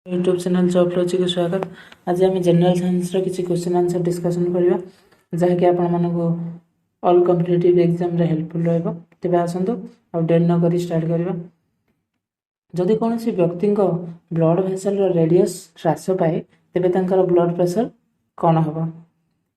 YouTube channel जॉब्लॉजी को स्वागत। आज आम जनरल साइंस किसी क्वेश्चन आंसर डिस्कसन करवा जहाँकि आपण ऑल कॉम्पिटिटिव एग्जाम रे हेल्पफुल रहबो। तेबे आसंतु आ डेट न करी स्टार्ट करबा। जदि कोनोसी व्यक्ति ब्लड वेसल रेडियस ह्रास पाए तेबे तांकर ब्लड प्रेशर कौन हबो।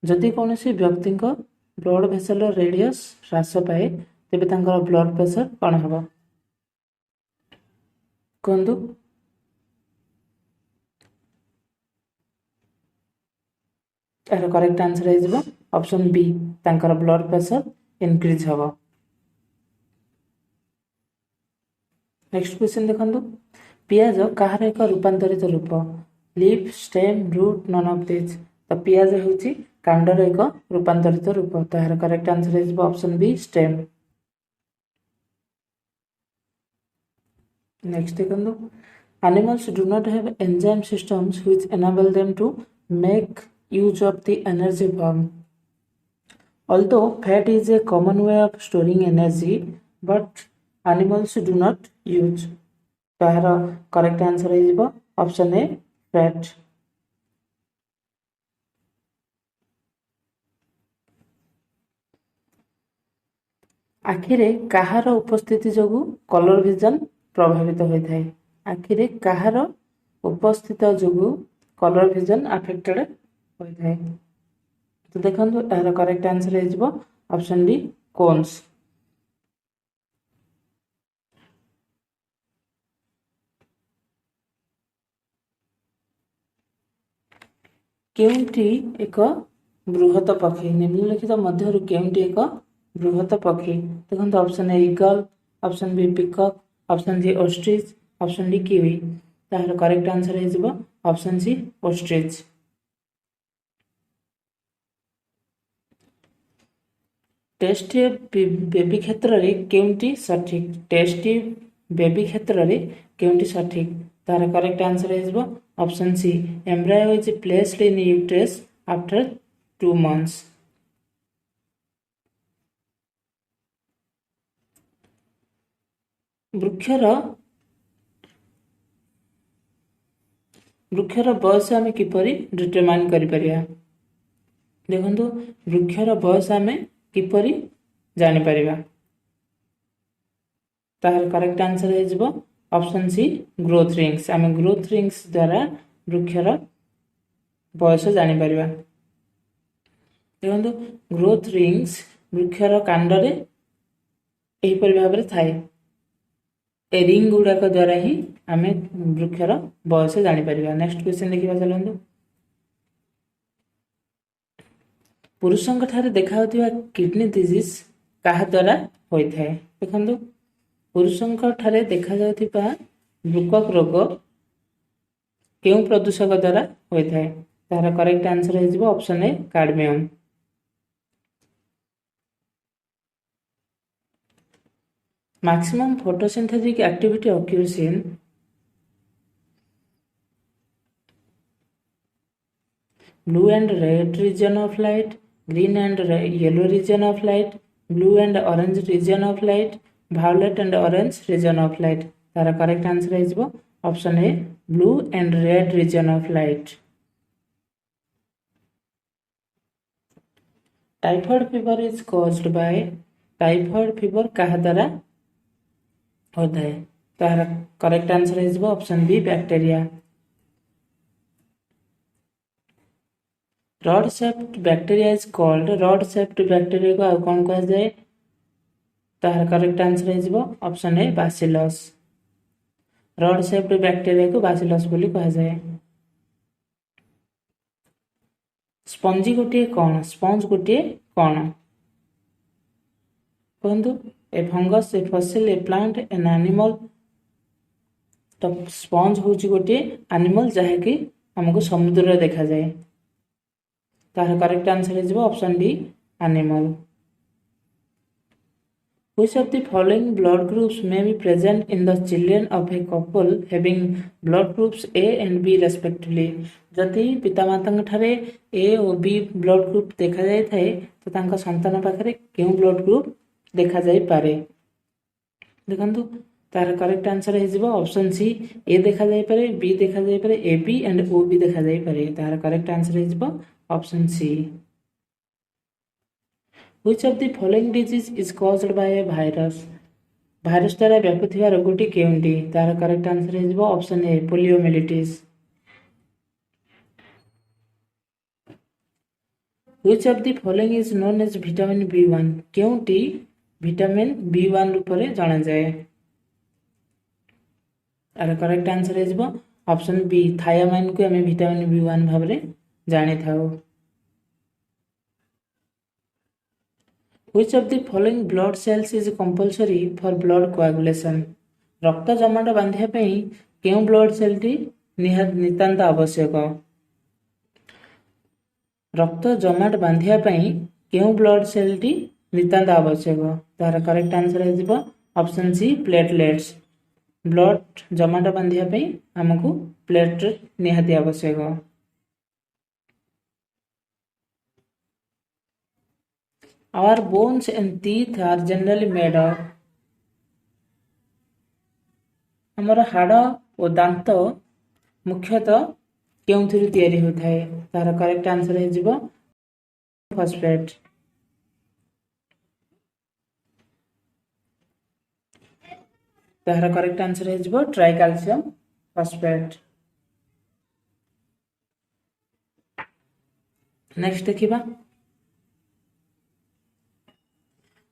जदि कोनोसी व्यक्ति ब्लड वेसल रेडियस ह्रास पाए तेबे तांकर ब्लड प्रेशर कौन हबो कहंतु। यार करेक्ट आंसर है ऑप्शन बी, तांकर ब्लड प्रेशर इंक्रीज हबो। नेक्स्ट क्वेश्चन देखंतु, पियाज कहार एक रूपांतरित रूप, leaf, stem, root, none of this. तो पियाज होची कांडर एक रूपांतरित रूप। तो यार करेक्ट आंसर है ऑप्शन बी, स्टेम। नेक्स्ट देखंतु, animals do not have enzyme systems which enable them to make use of the energy form. Although fat is a common way of storing energy, but animals do not use. तो यार correct answer है option ए, fat. आखिरे काहार उपस्थिति जोगु colour vision प्रभावित होता है। आखिरे काहार उपस्थित जोगु colour vision affected होता है। तो देखंतु यार करेक्ट आंसर है ऑप्शन बी, कोन्स। केउंटी एक बृहत पक्षी, निम्नलिखित मध्यरु केउंटी एक बृहत पक्षी। देखंतु option A eagle, option B peacock, option C ostrich, option D kiwi. तार करेक्ट आंसर है option C, ostrich. Test baby क्षेत्र में केउंटी सठिक, टेस्ट बेबी क्षेत्र में केउंटी सठिक। तार करेक्ट आंसर है option C, embryo is placed in uterus after 2 months। वृक्षर बयस आम किपरि डिटरमाइन करि परिया। देखंतु वृक्षर बयस आम किपरि जानि परिबा। तार करेक्ट आंसर है ऑप्शन सी, ग्रोथ रिंग्स। आम ग्रोथ रिंग्स द्वारा वृक्षर बयस जानि परिबा। देखंतु ग्रोथ रिंग्स वृक्षर कांडरे एहिपरि भाबरे थाए। ए रिंग गुड़ाक द्वारा ही आम वृक्षर बयस जानि परिबा। नेक्स्ट क्वेश्चन देखिबा चलंतु, पुरुषंक ठारे देखा होतिबा किडनी डिजीज काहा द्वारा होई थाए। देखंतु पुरुषंक ठारे देखा जाउतिबा वृकक रोग केउ प्रदूषक द्वारा होई थाए। तार करेक्ट आंसर है option A, cadmium. Maximum photosynthetic activity occurs in blue and red region of light, green and yellow region of light, blue and orange region of light, violet and orange region of light। तार correct answer है option A, blue and red region of light। Typhoid fever is caused by, typhoid fever कहा द्वारा होता है। तार correct answer है option B, bacteria. Rod shaped bacteria is called, rod shaped bacteria को आउ कौन कहा जाए। तार करेक्ट आंसर है option A, bacillus. Rod shaped bacteria को बैसिलस बोली कहा जाए। स्पंजी गोटे कौन, स्पंज गोटे कौन कहतु। ए फंगस, ए फसिल, ए प्लांट, एन एनिमल। तो स्पंज हूँ गोटे एनिमल जहाँकि आमको समुद्र देखा जाए। तार करेक्ट आंसर है option D, animal. Which of the following blood groups may be present in the children of a couple having blood groups A and B respectively? जदि पितामाता ठारे A और B ब्लड ग्रुप देखा जाए थाए तो तांका संतान पाखरे केउ ब्लड ग्रुप देखा जाई पारे। देखंतु तार करेक्ट आंसर हो ऑप्शन सी ए देखा जाय पारे बी देखा जाय पारे A B and O B देखा जाय पारे तार करेक्ट आंसर हो option C which of the following disease is caused by a virus virus द्वारा व्यापुथिबा रोगटी केउंटी तार करेक्ट आंसर हो option A poliomyelitis which of the following is known as vitamin B1 केउंटी विटामिन B1 रूप में जाना जाए तार करेक्ट आंसर हो ऑप्शन बी थायामाइन को आम विटामिन B1 भाव में जानी था which of the following blood cells is compulsory for blood coagulation रक्त जमाट बांधिया केउ ब्लड सेल टी नितांत आवश्यक रक्त जमाट बांधिया केउ ब्लड सेल टी नितांत आवश्यक तार करेक्ट आंसर हो ऑप्शन सी प्लेटलेट्स ब्लड जमाट बांधिया आमको प्लेटलेट निहाती आवश्यक our bones and teeth are generally made of हमर हाड़ और दांत मुख्यतः केउंथिरु तैयारी होता है तार करेक्ट आंसर हो फॉस्फेट तार करेक्ट आंसर हो ट्राइकाल्शियम फॉस्फेट नेक्स्ट देखिबा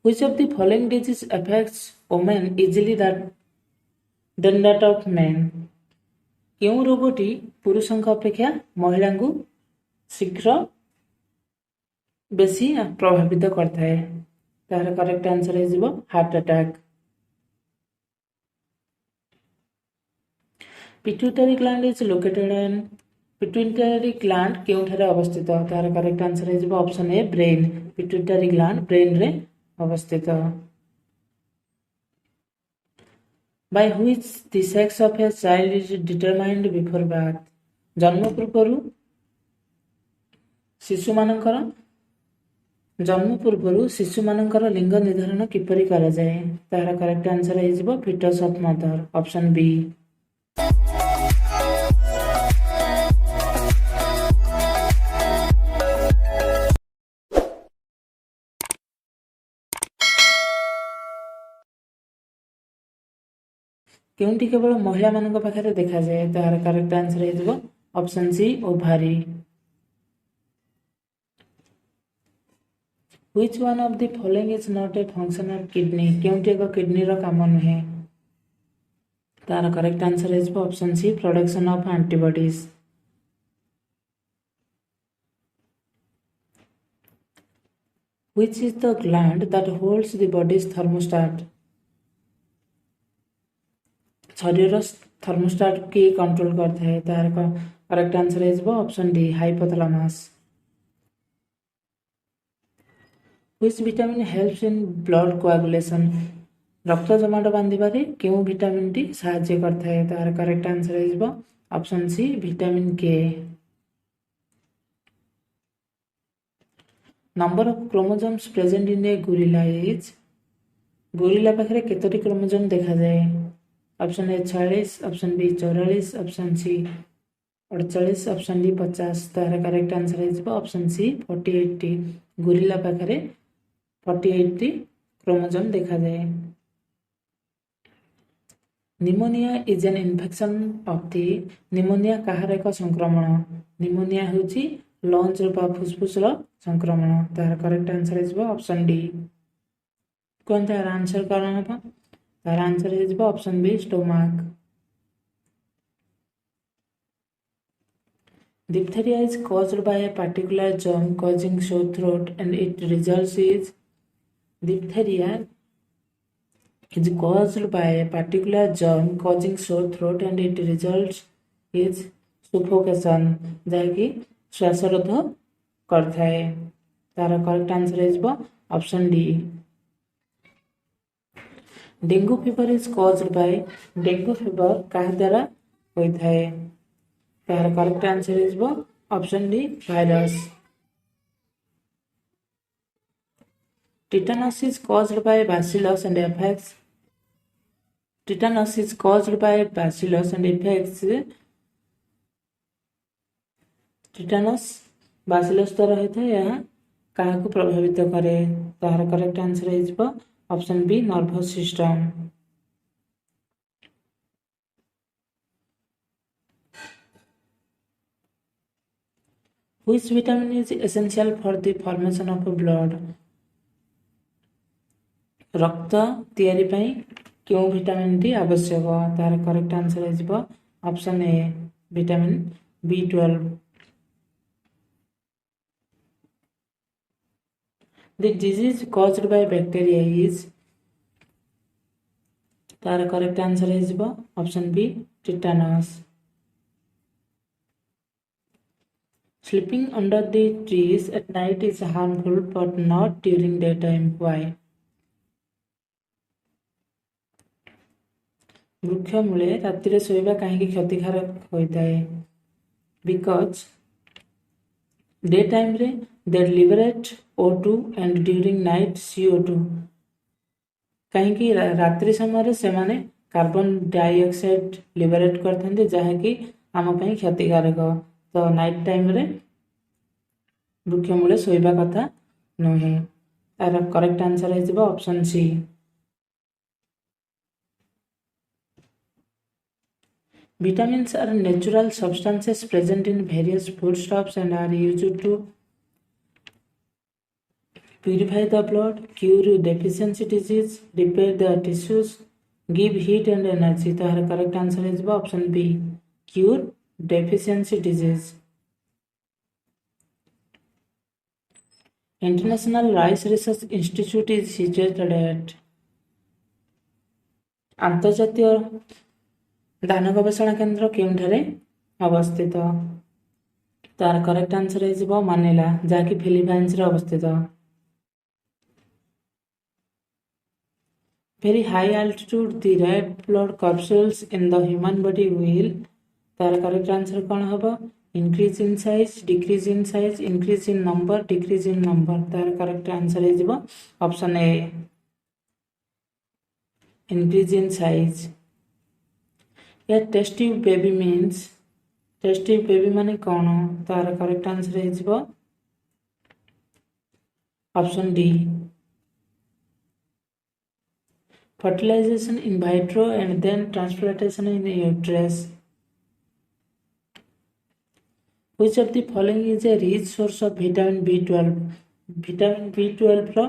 which of the following disease affects women easily than that of men केउ रोगटी पुरुषों अपेक्षा महिला को शीघ्र बेसी प्रभावित करता है तार करेक्ट आंसर हो heart attack pituitary gland is located in pituitary gland केउठारे अवस्थित तार करेक्ट आंसर हो option A brain pituitary gland brain रे अवस्थित by which the sex of a child is determined before birth जन्म पूर्व शिशु मानकर लिंग निर्धारण किपरि करा जाए तार करेक्ट आंसर हो fetus of mother option B केउंटी केवल महिला मान पाखे देखा जाए तार करेक्ट आंसर हो option C ovary which one of the following is not a function of kidney केउंटी एक किडनी रो काम नुहे तार करेक्ट आंसर हो option C production of antibodies which is the gland that holds the body's thermostat शरीर thermostat की control करता है तार करेक्ट आंसर हो option D hypothalamus which vitamin helps in blood coagulation रक्त जमाट बांधिबारे केउ विटामिन टी सहायता करता है तार करेक्ट आंसर हो option C vitamin K number of chromosomes present in a gorilla is gorilla पाखरे केतोटी क्रोमोसोम देखा जाए option A 46 option B 44 option C 48 option D 50 तार करेक्ट आंसर हो ऑप्शन सी 48 गोरिल्ला पाखरे 48 क्रोमोसोम देखा जाए pneumonia is an infection of the pneumonia कहार एक संक्रमण निमोनिया होची लंग्स रो फुसफुस रो संक्रमण तार करेक्ट आंसर हो ऑप्शन डी कोन तार आंसर कौन हम तार आंसर हो option B stomach diphtheria is caused by a particular germ causing sore throat and it results is diphtheria is caused by a particular germ causing sore throat and it results is suffocation जैकि श्वासरोध करता है तार correct answer हो option D dengue fever is caused bye dengue fever कहा द्वारा होता है तार correct answer हो option D virus tetanus is caused bye bacillus and affects Tetanus is caused by bacillus and affects tetanus bacillus द्वारा होता है यह काहा को प्रभावित करे तार करेक्ट आंसर है option B nervous system Which vitamin is essential for the formation of blood? रक्त तैयारी पई क्यों विटामिन डी आवश्यक तार करेक्ट आंसर है option A vitamin B12 The disease caused by bacteria is तार करेक्ट आंसर है option B tetanus Sleeping under the trees at night is harmful but not during daytime. Why? वृक्ष मूले राति Showa कहीं क्षतिकारक होता है because day time रे they liberate O2 and during night CO2 कहीं रात्रि समय से माने कार्बन डाइऑक्साइड लिबरेट करते जहाँकि आम क्षतिकारक तो नाइट टाइम रे वृक्ष मूले शोवा कथा नुहे तार करेक्ट आंसर है option C Vitamins are natural substances present in various foodstuffs and are used to purify the blood, cure deficiency disease, repair the tissues, give heat and energy. The correct answer is option B, cure deficiency disease. International Rice Research Institute is situated at अंतर्जातीय धान गवेषणा केन्द्र केउठारे अवस्थित तार correct answer है मानेला जहाँकि Philippines रे अवस्थित very high altitude the red blood corpuscles in the human body will तार करेक्ट आंसर कौन होबो increase in size decrease in size increase in number decrease in number तार करेक्ट आंसर है option A increase in size या test tube baby means test tube baby माने कौन तार correct answer है option D fertilization in vitro and then transplantation in uterus. Which of the following is a rich source of vitamin B12? Vitamin B12 रो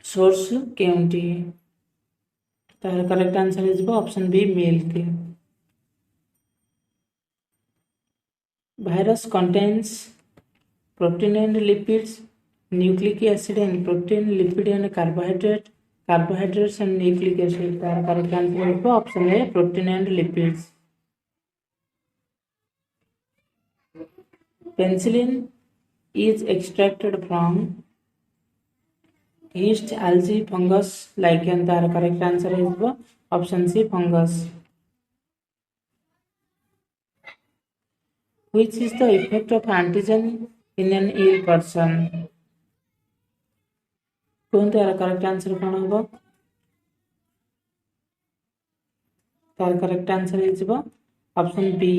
source केउंटी तार correct answer है option B milk virus contains protein and lipids nucleic acid and protein lipid and carbohydrates and nucleic acid तार correct answer है option A protein and lipids penicillin is extracted from yeast algae fungus lichen तार correct answer है option C fungus which is the effect of antigen in an ill person कौन तार correct answer कौन होबो तार correct answer है option B